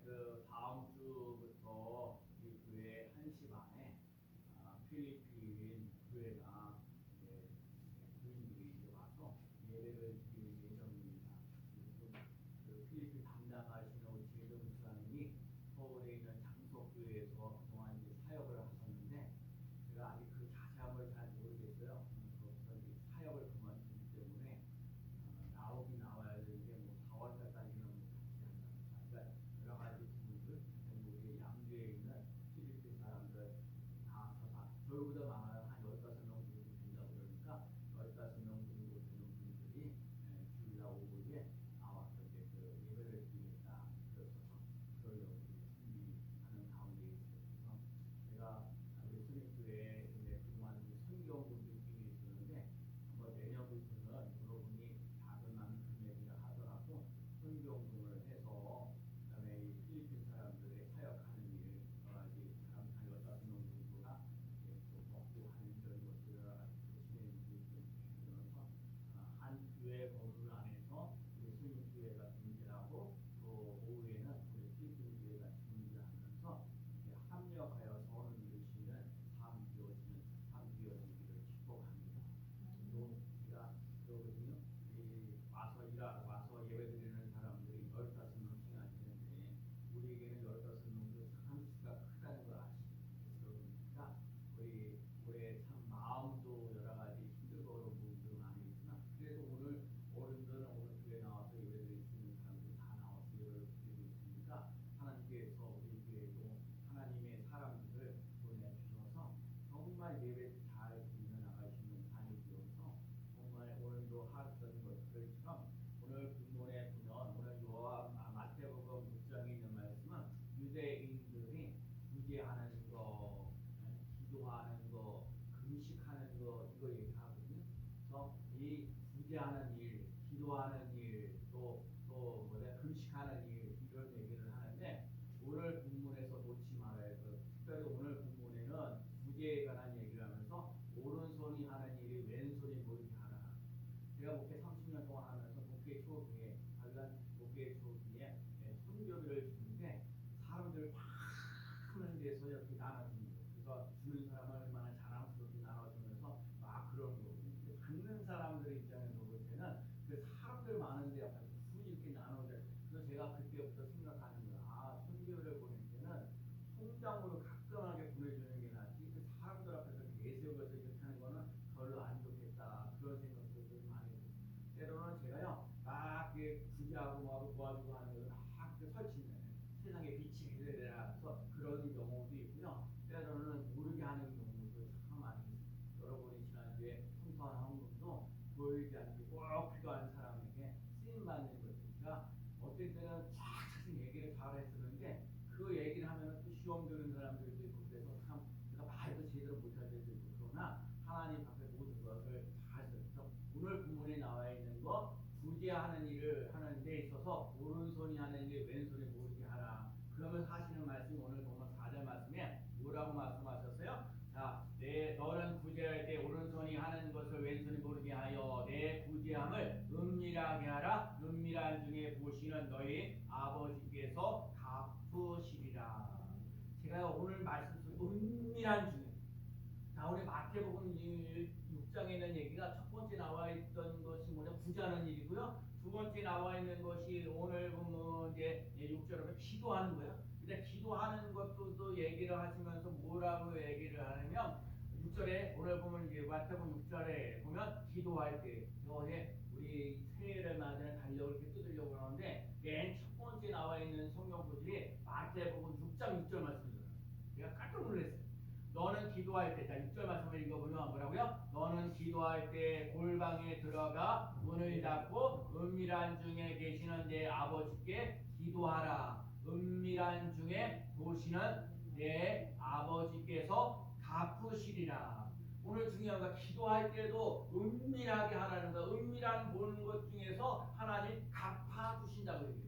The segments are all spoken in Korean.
그 다음 주부터 우리 교회 1시 반에 필리핀 교회나 이제 교인들이 이제 와서 예배를 드릴 예정입니다. 그리고 그 필리핀 담당하시는 우리 제도 목사님이 서울에 있는 장석교회에서 그동안 이제 사역을 하셨는데 제가 아직 그 자세한 걸 잘 모르겠어요. 거기서 이제 사역을 그만두기 때문에 나오긴 나와야 되는데 뭐 4월 달까지는 뭐 같이 한답니다. 그러니까 여러 가지 부분들 우리 양주에 있는 필리핀 사람들 다 서사 저희보다 많아요. 한 15명 정도 된다고 그러니까 15명 정도 되는 분들이 주일날 오후에 나와서 이제 그 예배를 드리겠다. 그래서 그러려고 준비하는 가운데 있어요. 그래서 제가 우리 수립교회에 그동안 선경 분들끼리 있었는데 한번 내년부터는 여러분이 작은 금액이라 하더라도 선경금을 해서 그다음에 이 필리핀 사람들의 사역하는 일 여러 가지 사람 한 15명 정도가 또 먹고 하는 이런 것들을 여러 가지 진행이 되면서 한 교회 건물 안에서 우리 수립교회가 준비하고 또 오후에는 우리 필리핀 교회가 준비하면서 이렇게 합력하여 선을 이루시는 삶 되어지기를 축복합니다. 또 제가 그러거든요. 와서 예배드리는 사람들이 15명씩 안 되는데 우리에게는 15명도 참 수가 크다는 걸 아시죠? 그러니까 우리 올해 참 마음도 여러 가지 힘들고 어려운 부분도 많이 있지만 그래도 오늘 어른들은 오늘 교회 나와서 예배드릴 수 있는 사람들이 다 나와서 예배를 드리고 있으니까 하나님께서 우리 교회도 하나님의 사람들을 보내주셔서 정말 예배 잘 드리며 나가시는 삶이 되어서 정말 오늘도 하셨던 것들처럼 오늘 본문에 보면 오늘 마태복음 6장에 있는 말씀은 유대인들이 구제하는 거, 기도하는 거, 금식하는 거 이거 얘기하거든요. 그래서 이 구제하는 일, 기도하는 일, 또 금식하는 일 이런 얘기를 하는데 오늘 본문에서 놓지 말아야 돼. 특별히 오늘 본문에는 구제에 관한 얘기를 하면서 오른손이 하는 일이 왼손이 모르게 하라. 제가 목회 30년 동안 하면서 목회 초기에 목회 초기에 선교를 주는데 사람들 많은 데서 이렇게 나눠주는 거예요. 그래서 주는 사람을 얼마나 자랑스럽게 나눠주면서 막 그런 거거든요. 받는 사람들 입장에서 볼 때는 그 사람들 많은데 앞에서 굳이 이렇게 나눠줘야 그래서 제가 그때부터 생각하는 거야. 선교를 보낼 때는 통장으로 가끔하게 보내주는 게 낫지 그 사람들 앞에서 내세워서 이렇게 하는 거는 별로 안 좋겠다. 그런 생각들도 많이 들어요. 때로는 제가요 막 구제하고 뭐 도와주고 하는 거를 막 설치네. 세상에 빛이 되라 해서 그런 경우도 있고요. 때로는 모르게 하는 경우도 참 많이 있어요. 여러분이 지난주에 풍성한 헌금도 보이지 않게 꼭 필요한 사람에게 쓰임받는 것이니까 어떨 때는 착착 얘기를 잘 했었는데 그 얘기를 하면 또 시험 드는 사람들도 있고 그래서 참 내가 말도 제대로 못할 때도 있고 그러나 하나님 앞에 모든 것을 다 했어요. 오늘 본문에 나와 있는 거 구제하는 일을 하는 데 있어서 오른손이 하는 일 왼손이 모르게 하라. 그러면서 하시는 말씀이 오늘 보면 4절 말씀에 뭐라고 말씀하셨어요? 자, 너는 구제할 때 오른손이 하는 것을 왼손이 모르게 하여 내 구제함을 은밀하게 하라. 은밀한 중에 보시는 너희 아버지께서 갚으시리라. 제가 오늘 말씀 속에 은밀한 중에 자, 우리 마태복음 6장에 있는 얘기가 첫 번째 나와 있던 것이 구제하는 일이고요. 두 번째 나와 있는 것이 오늘 보면 이제 6절에 기도하는 거예요. 근데 기도하는 것도 또 얘기를 하시면서 뭐라고 얘기를 하냐면 6절에 오늘 보면 이제 마태복음 6절에 보면 기도할 때 우리 새해를 맞이하는 달력을 이렇게 뜯으려고 하는데 맨 첫 번째 나와 있는 성경 구절이 마태복음 6장 6절 말씀이잖아요. 제가 깜짝 놀랐어요. 너는 기도할 때, 자 6절 말씀을 읽어보면 뭐라고요? 너는 기도할 때 골방에 들어가 문을 닫고 은밀한 중에 계시는 내 아버지께 기도하라. 은밀한 중에 보시는 내 아버지께서 갚으시리라. 오늘 중요한 건 기도할 때도 은밀하게 하라는 거. 은밀한 보는 것 중에서 하나님 갚아주신다고 얘기해요.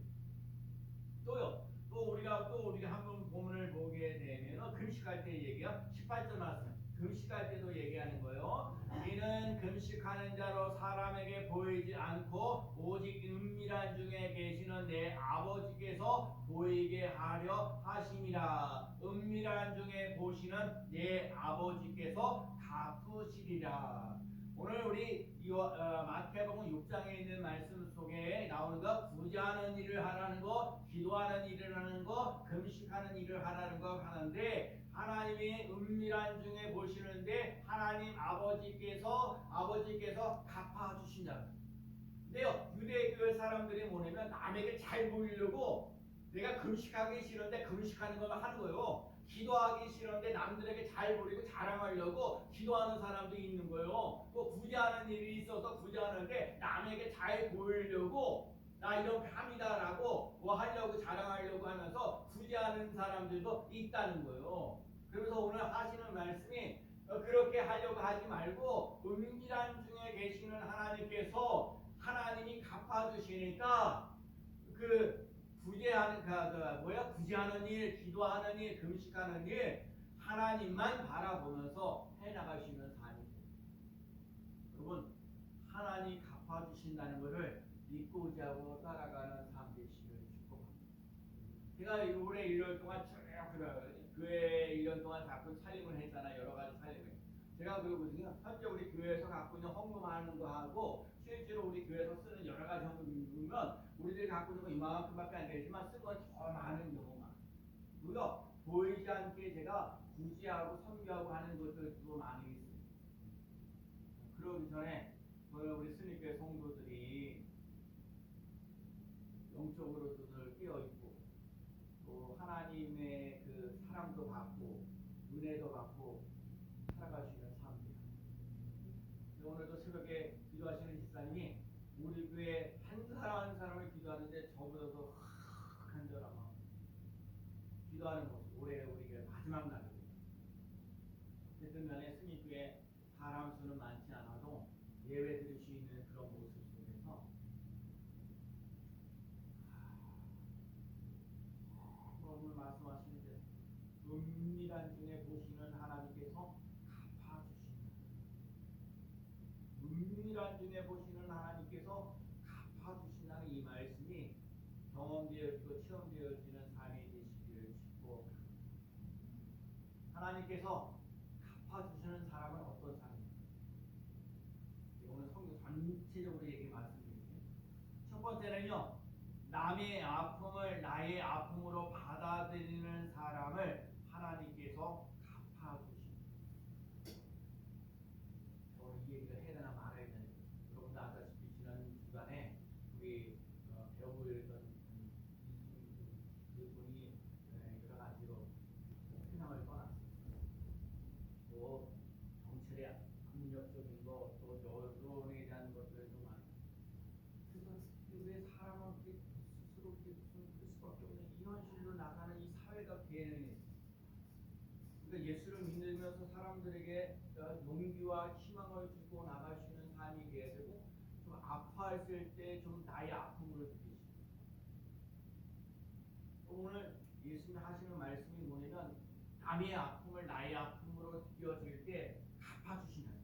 또 우리가 한번 본문을 보게 되면 금식할 때 얘기야 18절 말씀 금식할 때도 얘기하는 거예요. 이는 금식하는 자로 사람에게 보이지 않고 오직 은밀한 중에 계시는 보시는 내 아버지께서 보이게 하려 하심이라. 은밀한 중에 보시는 내 아버지께서 갚으시리라. 오늘 우리 마태복음 6장에 있는 말씀 속에 나오는 거, 구제하는 일을 하라는 거, 기도하는 일을 하는 거, 금식하는 일을 하라는 거 하는데, 하나님이 은밀한 중에 보시는데 하나님 아버지께서 갚아주신다. 근데요, 유대교회 사람들이 뭐냐면 남에게 잘 보이려고, 내가 금식하기 싫은데 금식하는 것만 하는 거예요. 기도하기 싫은데 남들에게 잘 보이고 자랑하려고 기도하는 사람도 있는 거예요. 또 구제하는 일이 있어서 구제하는데 남에게 잘 보이려고, 나 이런 감이다라고 뭐 하려고 자랑하려고 하면서 구제하는 사람들도 있다는 거예요. 그래서 오늘 하시는 말씀이 그렇게 하려고 하지 말고 은밀한 중에 계시는 하나님께서, 하나님이 갚아주시니까 그 구제하는 일, 기도하는 일, 금식하는 일 하나님만 바라보면서 해나갈 수 있는 삶이 돼요. 여러분, 하나님 갚아주신다는 것을 믿고 의지하고 따라가는 삶 되시길 축복합니다. 제가 올해 1년 동안 쭉 교회 1년 동안 가끔 살림을 했잖아요. 여러 가지 살림을. 제가 그러거든요. 현재 우리 교회에서 갖고 있는 헌금하는 거 하고 실제로 우리 교회에서 쓰는 여러 가지 헌금이면 우리들이 갖고 있는 거 이만큼밖에 안 되지만 쓴 건 더 많은 경우가 많아요. 그리고 보이지 않게 제가 구제하고 선교하고 하는 것들도 많이 있어요. 그러기 전에 우리 스님교회 성도들이 영적으로도 깨어있고 또 하나님의 그 사랑도 받고 은혜도 받고 살아갈 수 있는 삶입니다. 오늘도 새벽에 기도하시는 집사님이 우리 교회 한 사람 한 사람을 기도하는데 저보다도 간절한 마음 기도하는 모습, 올해 우리 교회 마지막 날입니다. 어쨌든 간에 스님교회 사람 수는 많지 않아도 예배 드릴 수 있는 그런 모습 속에서 오늘 말씀하시는데 은밀한 중에 보시는 하나님께서 갚아주신다. 은밀한 중에 보시는 하나님께서 갚아주신다는 이 말씀이 경험되어지고 체험되어지는 삶이 되시기를 축복합니다. 하나님께서 갚아주시는 사람은 어떤 사람입니까? 오늘 성경 전체적으로 얘기 말씀드릴게요. 첫 번째는요, 남의 아픔을 나의 아픔으로 받아들이는 사람을 하나님께서 갚아주십니다. 이 얘기를 해야 되나 말아야 되나. 여러분도 아시다시피 지난 주간에 우리 배우였던 그분이 여러 가지로 세상을 떠났어요. 또 정치의 압력적인 것, 또 여론에 대한 것들도 많아요. 그래서 왜 사람은 스스로 그럴 수밖에 없는 이 현실로 나가는 이 사회가 개연해. 그러니까 예수를 믿으면서 사람들에게 용기와 희망을 주고 나갈 수 있는 삶이 돼야 되고, 좀 아파했을 때 좀 나의 아픔으로 느끼시고. 오늘 예수님 하시는 말씀이 뭐냐면 남의 아픔을 나의 아픔으로 느껴질 때 갚아주신다.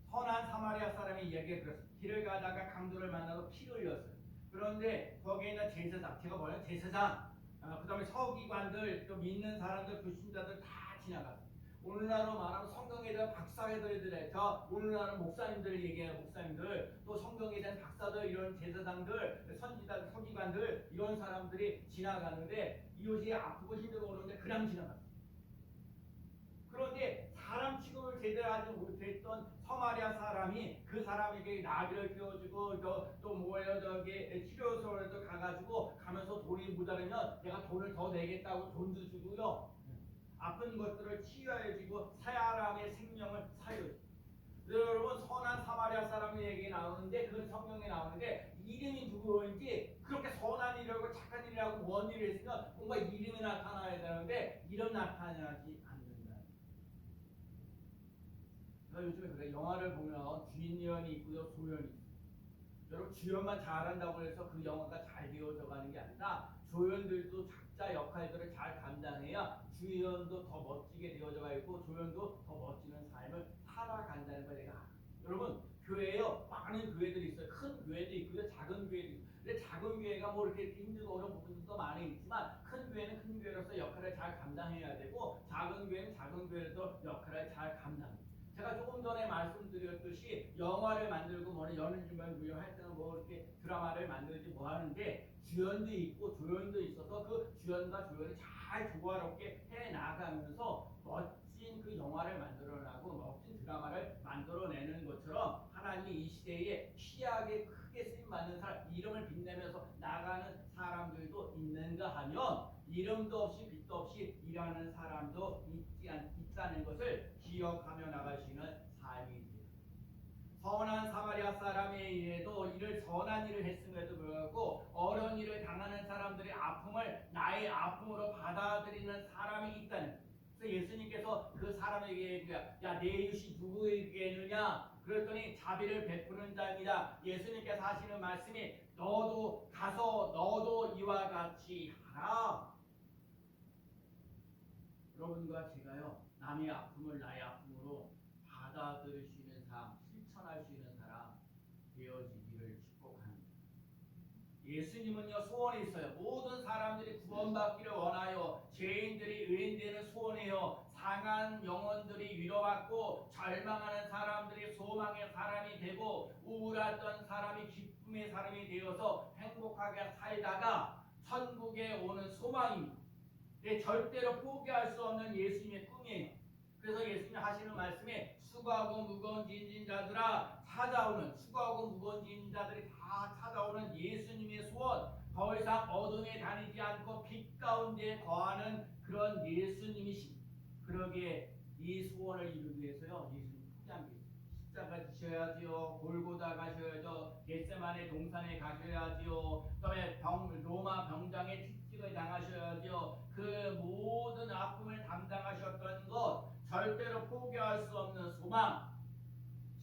선한 사마리아 사람이 이야기해 들었어요. 길을 가다가 강도를 만나서 피를 흘렸어요. 그런데 거기에 있는 제사장, 제가 뭐냐, 제사장, 그 다음에 서기관들, 또 믿는 사람들, 불신자들 다 지나갔어요. 오늘날로 말하면 성경에 대한 박사들이래. 저 오늘날은 목사님들 얘기해요. 목사님들, 또 성경에 대한 박사들, 이런 제사장들, 선지자, 서기관들, 이런 사람들이 지나가는데 이웃이 아프고 힘들고 그러는데 그냥 지나갔어요. 그런데 사람 취급을 제대로 하지 못했던 서마리아 사람이 그 사람에게 나귀를 끼워주고 또 뭐예요, 저기 치료소에도 가가지고 가면서 돈이 모자르면 내가 돈을 더 내겠다고 돈도 주고요, 아픈 것들을 치유해주고 사람의 생명을 살려줘. 여러분, 선한 사마리아 사람의 얘기 나오는데, 그 성경에 나오는데 이름이 누구인지, 그렇게 선한 일이라고 착한 일이라고 뭔 일을 했으면 뭔가 이름이 나타나야 되는데 이름 나타나지 않는다. 제가 요즘에 그래, 영화를 보면 주인연이 있고요, 소연이 있어요. 여러분, 주연만 잘한다고 해서 그 영화가 잘 되어져 가는 게 아니라 조연들도 각자 역할들을 잘 감당해야 주연도 더 멋지게 되어져 있고 조연도 더 멋지는 삶을 살아간다는 걸 내가 알아요. 여러분, 교회에요, 많은 교회들이 있어요. 큰 교회도 있고요, 작은 교회도 있고요. 근데 작은 교회가 뭐 이렇게 힘들고 어려운 부분도 많이 있지만 큰 교회는 큰 교회로서 역할을 잘 감당해야 되고 작은 교회는 작은 교회로서 역할을 잘 감당해요. 제가 조금 전에 말씀드렸듯이 영화를 만들고 뭐는 여는 주말 무용할 때는 뭐 이렇게 드라마를 만들지 뭐 하는데 주연도 있고 조연도 있어서 그 주연과 조연이 잘 조화롭게 해 나가면서 멋진 그 영화를 만들어내고 멋진 드라마를 만들어내는 것처럼 하나님이 이 시대에 귀하게 크게 쓰임받는 사람, 이름을 빛내면서 나가는 사람들도 있는가 하면 이름도 없이 빛도 없이 일하는 사람도 있다는 것을 기억하며 나가시는 삶입니다. 선한 사마리아 사람에 의해도 이를 선한 일을 했음에도 불구하고 어려운 일을 당하는 사람들의 아픔을 나의 아픔으로 받아들이는 사람이 있다는, 그래서 예수님께서 그 사람에게 야, 내 이웃이 누구에게느냐 그랬더니 자비를 베푸는 자입니다. 예수님께서 하시는 말씀이 너도 가서 너도 이와 같이 하라. 여러분과 제가요, 남의 아픔을 나의 아픔으로 받아들일 수 있는 삶, 실천할 수 있는 사람 되어지기를 축복합니다. 예수님은요, 소원이 있어요. 모든 사람들이 구원받기를 원하여 죄인들이 의인되는 소원이에요. 상한 영혼들이 위로받고 절망하는 사람들이 소망의 사람이 되고 우울했던 사람이 기쁨의 사람이 되어서 행복하게 살다가 천국에 오는 소망입니다. 절대로 포기할 수 없는 예수님의 꿈이에요. 그래서 예수님이 하시는 말씀에 수고하고 무거운 짐진 자들아 찾아오는, 수고하고 무거운 짐진 자들이 다 찾아오는 예수님의 소원, 더 이상 어둠에 다니지 않고 빛 가운데 거하는 그런 예수님이십니다. 그러기에 이 소원을 이루기 위해서요, 예수님 포기합니다. 십자가 지셔야지요, 골고다 가셔야죠, 겟세마네 동산에 가셔야지요, 그다음에 로마 병장의 채찍을 당하셔야지요. 그 모든 아픔을 담당하셨던 것, 절대로 포기할 수 없는 소망,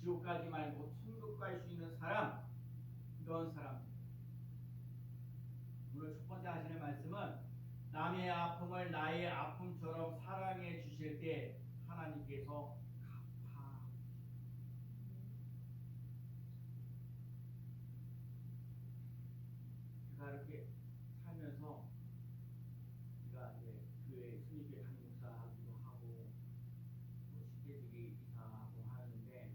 지옥 가지 말고 천국 갈 수 있는 사람, 이런 사람. 오늘 첫 번째 하시는 말씀은 남의 아픔을 나의 아픔처럼 사랑해 주실 때 하나님께서 갚아. 제가 이렇게 살면서 제가 이제 교회 수립에 담임 목사하기도 하고 뭐 시대지기 이사하고 하는데,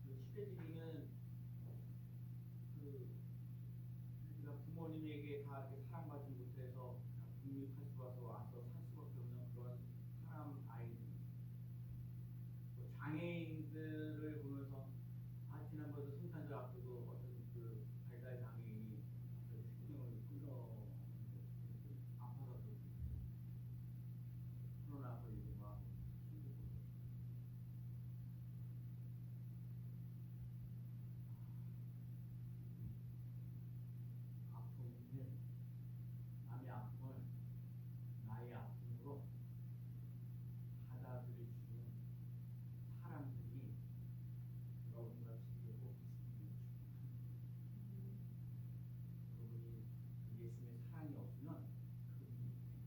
그 시대지기는 그 우리가 부모님에게 다 이렇게 사랑받지 못해서 독립할 수밖에 와서 살 수밖에 없는 그런 사람 아이들, 뭐 장애인들을 보면서 지난번에도 성탄절 앞두고 어떤 그 발달 장애인이 그 생명을 끊어 아파서 코로나 걸리고 막 힘들고, 아픔은 남의 아픔을 나의 아픔으로 받아들일 수 있는 사람들이 여러분과 제게 꼭 있으면 좋겠습니다. 여러분이 예수님의 사랑이 없으면 그분이 못해요.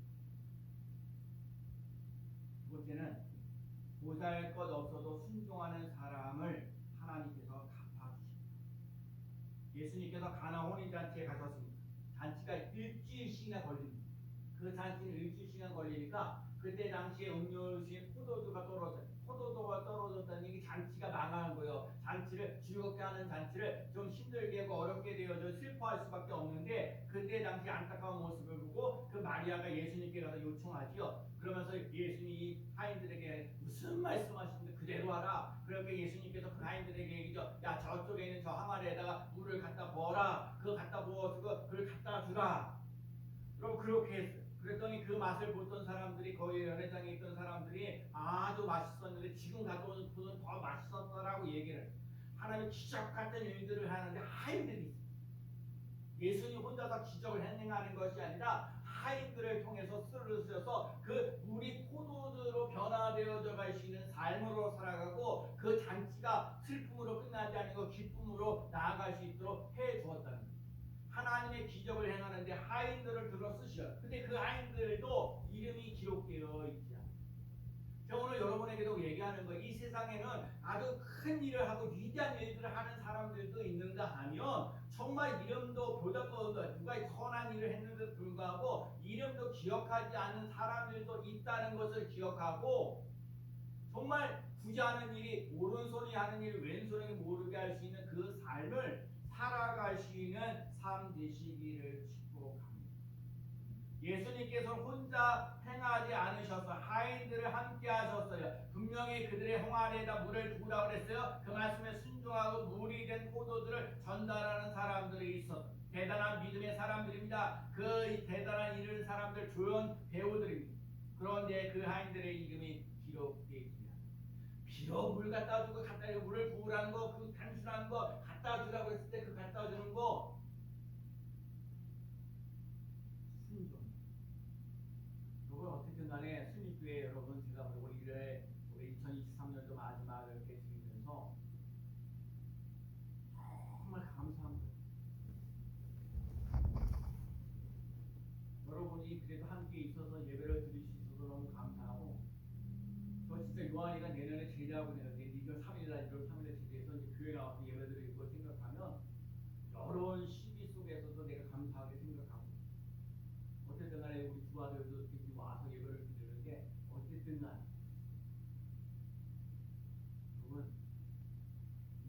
두 번째는 보잘 것 없어도 순종하는 사람을 하나님께서 갚아주십니다. 예수님께서 가나 혼인잔치에 가셨습니다. 잔치가 일주일씩이나 걸립니다. 그 잔치는 일주일씩이나 걸리니까 그때 당시에 음료수에 포도주가 떨어졌다는 얘기, 잔치가 망하는 거예요. 잔치를 즐겁게 하는 잔치를 좀 힘들게 하고 어렵게 되어져 슬퍼할 수밖에 없는데, 그때 당시 안타까운 모습을 보고 그 마리아가 예수님께 가서 요청하지요. 그러면서 예수님이 하인들에게 무슨 말씀하시는데 그대로 하라. 그렇게 예수님께서 그 하인들에게 얘기죠. 야, 저쪽에 있는 저 항아리에다가 물을 갖다 부어라. 그거 갖다 부어서 그걸 갖다 주라. 그럼 그렇게 했어요. 그랬더니 그 맛을 보던 사람들이, 거기 연회장에 있던 사람들이 아주 맛있었는데 지금 갖다 온 분은 더 맛있었다라고 얘기를 해요. 하나님의 기적 같은 일들을 하는데 하인들이 있어요. 예수님 혼자서 기적을 행하는 것이 아니라 하인들을 통해서 쓰셔서 그 물이 포도주로 변화되어져 가시는 삶으로 살아가고, 그 잔치가 슬픔으로 끝나지 아니고 기쁨으로 나아갈 수 있도록 해 주었다는 거예요. 하나님의 기적을 행하는데 하인들을 들어 쓰셔. 근데 그 하인들도 이름이 기록되어 있지 않아요. 제가 오늘 여러분에게도 얘기하는 거예요. 이 세상에는 아주 큰 일을 하고 위대한 일들을 하는 사람들도 있는가 하면 정말 이름도 보다도 누가 선한 일을 했는데도 불구하고 이름도 기억하지 않는 사람들도 있다는 것을 기억하고 정말 굳이 하는 일이 오른손이 하는 일 왼손이 모르게 할 수 있는 그 삶을 살아갈 수 있는 삶 되시기를 축복합니다. 예수님께서 혼자 행하지 않으셔서 하인들을 함께 하셨어요. 분명히 그들의 홍아리에다 물을 두라고 그랬어요. 그 말씀에 순종하고 물이 된 포도들을 전달하는 사람들이 있었어요. 대단한 믿음의 사람들입니다. 그 대단한 이른 사람들 조연 배우들입니다. 그런데 그 하인들의 이름이 기록되어 있습니다. 비록 물 갖다 주고 갖다 주고 물을 부으라는 거, 그 단순한 거 갖다 주라고 했을 때 그 갖다 주는 거 순종. 여러분 어쨌든 간에 순위교회 여러분 제가 우리 2023년도 마지막을 이렇게 드리면서 정말 감사합니다. 여러분이 그래도 함께 있어서 예배를 드릴 수 있어서 너무 감사하고 저 진짜 요한이가 내년에 제대하고 내는데 1월 3일날 제대해서 이제 교회 나와서 예배 드리는 걸 생각하면 여러 시기 속에서도 내가 감사하게 생각하고 어쨌든 간에 우리 두 아들도 지금 와서 예배를 드리는데 어쨌든 간에 여러분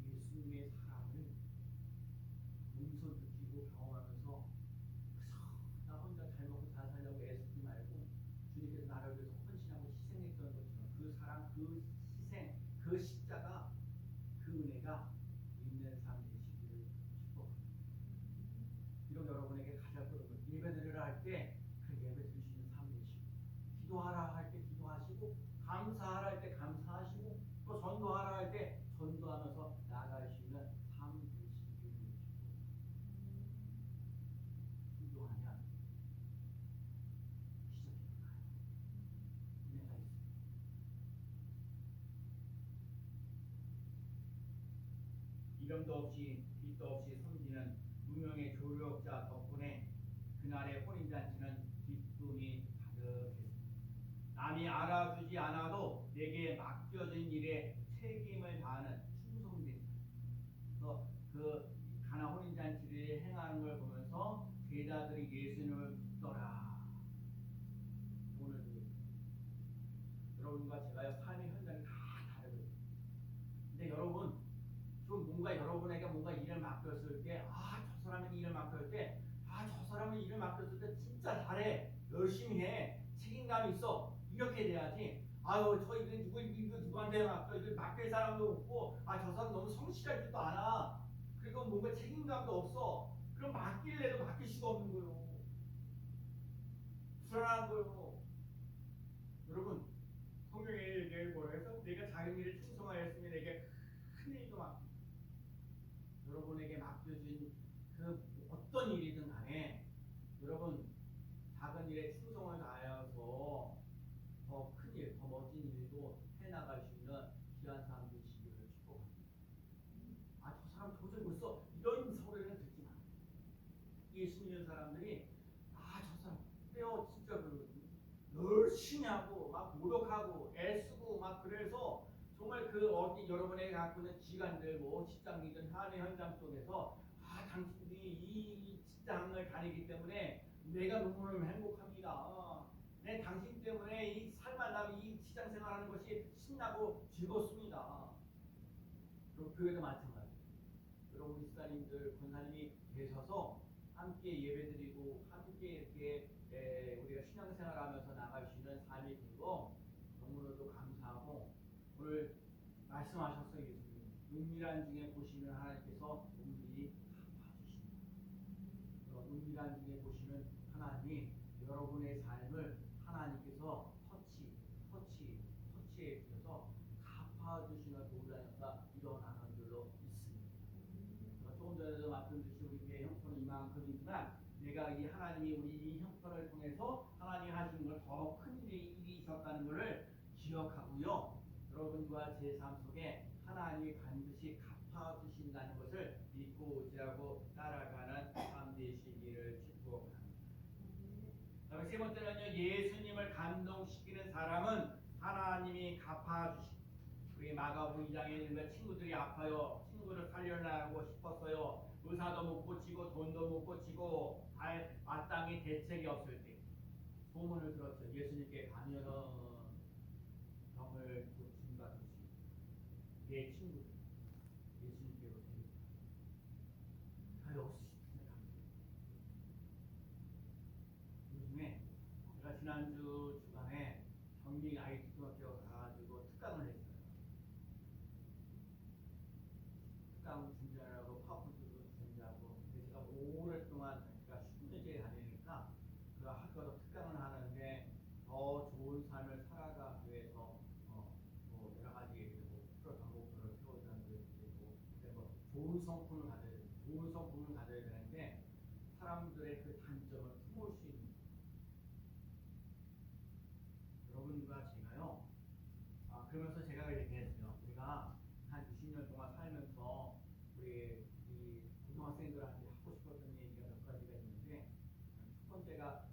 예수님의 사랑을 몸소 느끼고 경험하면서 나 혼자 잘 먹고 잘 살려고 애쓰지 말고 주님께서 나를 위해서 헌신하고 희생했던 것처럼 그 사랑, 그 희생, 그 십자가, 그 은혜가 있는 삶 되시기를 축복합니다. 이런 여러분에게 가장 큰 예배드리라 할 때 그 예배 드리시는 삶 되시고 기도하라 할 때 기도하시고 감사하라 할 때 감사하시고 또 전도하라 할 때 전도하면서 나아갈 수 있는 삶 되시기를 축복합니다. 기도하면 기적이 일어나요. 은혜가 있습니다. 이름도 없이 빛도 없이 섬기는 무명의 조력자 덕분에 그날의 혼인잔치는 기쁨이 가득했습니다. 남이 알아주지 않아도 내게 맡겨진 일에 책임을 다하는 충성된 자. 그래서 그 가나 혼인잔치를 행하는 걸 보면서 제자들이 예수님을 믿더라. 오늘 여러분과 제가 삶의 현장이 다 다르거든요. 근데 여러분 좀 뭔가 여러분에게 뭔가 일을 맡겼을 때 저 사람이 일을 맡겼을 때 저 사람이 일을 맡겼을 때 진짜 잘해 열심히 해 책임감이 있어 이렇게 돼야지 저 이거 누구한테 맡겨 이거 맡길 사람도 없고 저 사람 너무 성실하지도 않아 그리고 뭔가 책임감도 없어 그럼 맡길래도 맡길 수가 없는 거예요. 불안한 거예요. 여러분 성경에 얘기해 뭐라 해서 내가 작은 일에 충성하였으면 내게 큰 일도 맡깁니다. 여러분에게 맡겨진 그 어떤 일이든 간에 여러분 작은 일에 충성을 다하여서 더 큰 일, 더 멋진 일도 해나갈 수 있는 귀한 삶 되시기를 축복합니다. 저 사람 도저히 못써 이런 소리는 듣지 마. 예수 믿는 사람들이 저 사람 그래요 진짜 열심히 하고 막 노력하고 애쓰고 막 그래서 정말 그 어디 여러분에게 갖고 있는 기관들 뭐 직장이든 삶의 현장 속에서 당신들이 이 직장을 다니기 때문에 내가 너무너무 행복합니다. 당신 때문에 이 살만남이 이 직장 생활하는 것이 신나고 즐겁습니다. 그리고 교회도 마찬가지예요. 여러분 목사님들 권사님이 계셔서 함께 예배드리고 함께 이렇게 우리가 신앙생활하면서 나갈 수 있는 삶이 된 거 너무나도 감사하고 오늘 말씀하셨어요. 예수님 은밀한 중에 보시면 하나님께서 은밀히 갚아주신다. 은밀한 중에 보시는 하나님이 여러분의 삶을 하나님께서 터치해 주셔서 갚아주시는 놀라운 역사 일어나는 줄로 믿습니다. 조금 전에도 말씀드린 우리 교회 형편은 이만큼이지만 내가 이 하나님이 우리 이 형편을 통해서 하나님이 하시는 걸 더 큰 일이 있었다는 것을 기억하고요. 여러분과 제 삶 속에 하나님이 반드시 갚아주신다는 것을 믿고 의지하고 따라가는 삶 되시기를 축복합니다. 세 번째는요. 예수님을 감동시키는 사람은 하나님이 갚아주십니다. 우리 마가복음 2장에 있는 친구들이 아파요. 친구를 살려내고 싶었어요. 의사도 못 고치고 돈도 못 고치고 마땅히 대책이 없을 때 소문을 들었죠. 예수님께 가면 병을 고친다듯이 내 친구들 예수님께로 데리고 다 역시 요즘에 제가 지난주 주간에 경기 IT 중학교 가가지고 특강을 했어요. 특강 준비하라고 파워포인트도 준비하고 근데 제가 오랫동안 제가 10년째 다니니까 그 학교도 특강을 하는데 더 좋은 삶을 살아가기 위해서 뭐 여러 가지 얘기를 뭐 프로 방법들을 세워주는 게 있고 뭐 좋은 성품을 가져야 되는 좋은 성품을 가져야 되는데 사람들의 그 단점을 품을 수 있는 여러분과 제가요. 그러면서 제가 얘기했어요. 우리가 한 20년 동안 살면서 우리 이 고등학생들한테 하고 싶었던 얘기가 몇 가지가 있는데 첫 번째가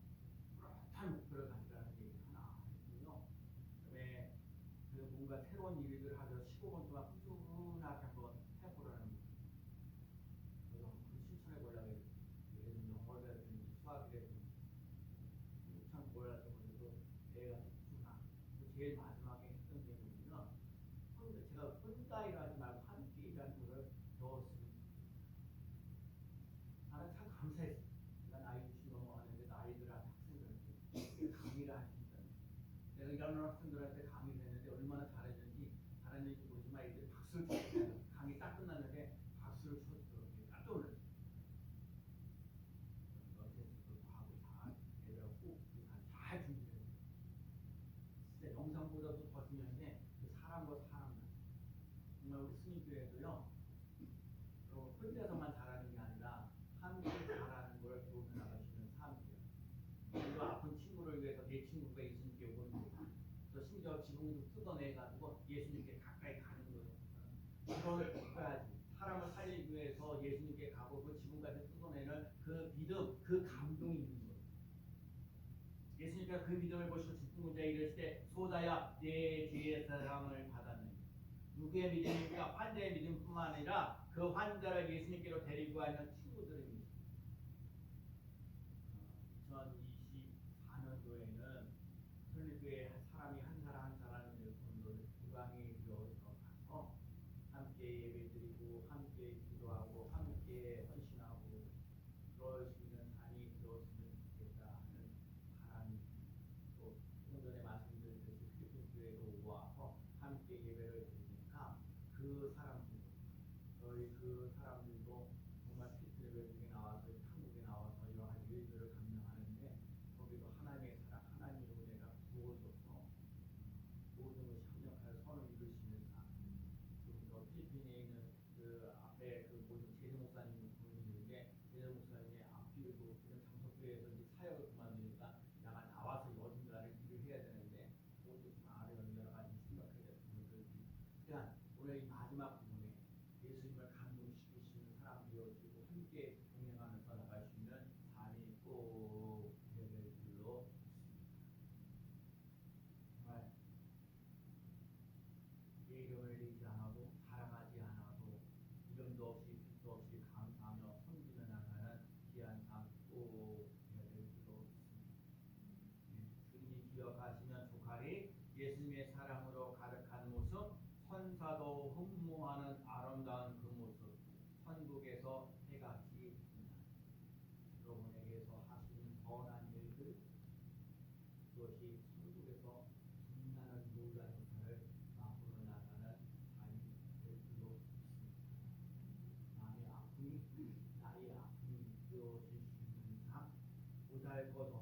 뚜렷한 목표를 가지라는 얘기 하나 했고요. 그다음에 그 뭔가 새로운 일을 하면서 15분 동안 꾸준하게 한번 해보라는 거. 저도 한번 실천해 보려고 했어요. 예를 들면 영어라든지 수학이라든지 참 몰랐던 것도 애가 집중하. 제일 마지막에 했던 게 뭐냐면 제가 혼자 일하지 말고 함께 일하는 걸 배웠습니다. 나는 참 감사했어요. 제가 나이 60 넘어가는데 아이들한테 학생들한테 강의를 할 수 있다는 내가 일하는 학생들한테 강의를 했는데 얼마나 잘했는지 모르지만 애들이 박수를 쳤어요. 강의 딱 끝났는데 박수를 쳐주더라고요. 깜짝 놀랐어요. 연세수도 하고 다 애들하고 잘 준비해요. 진짜 영상보다도 더 중요한데 그 사람과 사람 정말 우리 스님교회도요. 혼자서만 잘하는 게 아니라 함께 잘하는 걸 배우며 나가시는 사람들이에요. 그리고 아픈 친구를 위해서 내 친구가 예수님께 오는 거예요. 또 심지어 지붕도 뜯어내가지고 예수님께 가까이 가는 거예요. 그걸 가야지. 사람을 살리기 위해서 예수님께 가고 그 지붕까지 뜯어내는 그 믿음, 그 감동이 있는 거예요. 예수님께서 그 믿음을 보시고 죽은 문자에 이르시되 소자야 내 죄의 사랑을 받았느니 누구의 믿음입니까? 환자의 믿음뿐만 아니라 그 환자를 예수님께로 데리고 가는 친구들입니다. 2024년도에는 설립교회 사람이 한 사람 한 사람을 구강에 들어가서 함께 예배드리고 함께 기도하고 함께 헌신하고 그럴 수 있는 삶이 되었으면 좋겠다 하는 바람이 또 좀 전에 말씀드렸듯이 필리핀 교회로 와서 함께 예배를 드리니까 그 사람들도 저희 그 사람들도 정말 필리핀 외국에 나와서 한국에 나와서 여러 가지 일들을 감당하는데 거기도 하나님의 사랑 하나님의 은혜가 부어져서 모든 것이 협력하여 선을 이루시는 삶. 지금 저 필리핀에 있는 그 앞에 그 모든 제주 목사님 보이는데 제주 목사님의 앞뒤로 이런 장소교회에서 이제 사역을 그만두니까 야간 나와서 어딘가를 일을 해야 되는데 모두 좀 아래는 여러 가지 생각해야 될 부분들이 그러니까 오늘 이 마지막 부분에 예수님을 감동시키시는 사람들이어지고 함께 동행하면서 나갈 수 있는 삶이 꼭 되어야 될 줄로 정말 내 이름을 내지 않아도 사랑하지 않아도 이름도 없이 빛도 없이 감사하며 섬기며 나가는 귀한 삶 꼭 되어야 될 줄로 믿습니다. 주님이 기억하시면 조카리 예수님의 사랑으로 가득한 모습 천사도 흠모하는 아름다운 그 모습 천국에서 해같이 빛나 여러분에게서 하시는 선한 일들 그것이 천국에서 빛나는 놀라운 역사를 앞으로 나가는 삶이 될 줄로 믿습니다. 남의 아픔이 나의 아픔이 되어질 수 있는 삶 보잘것없이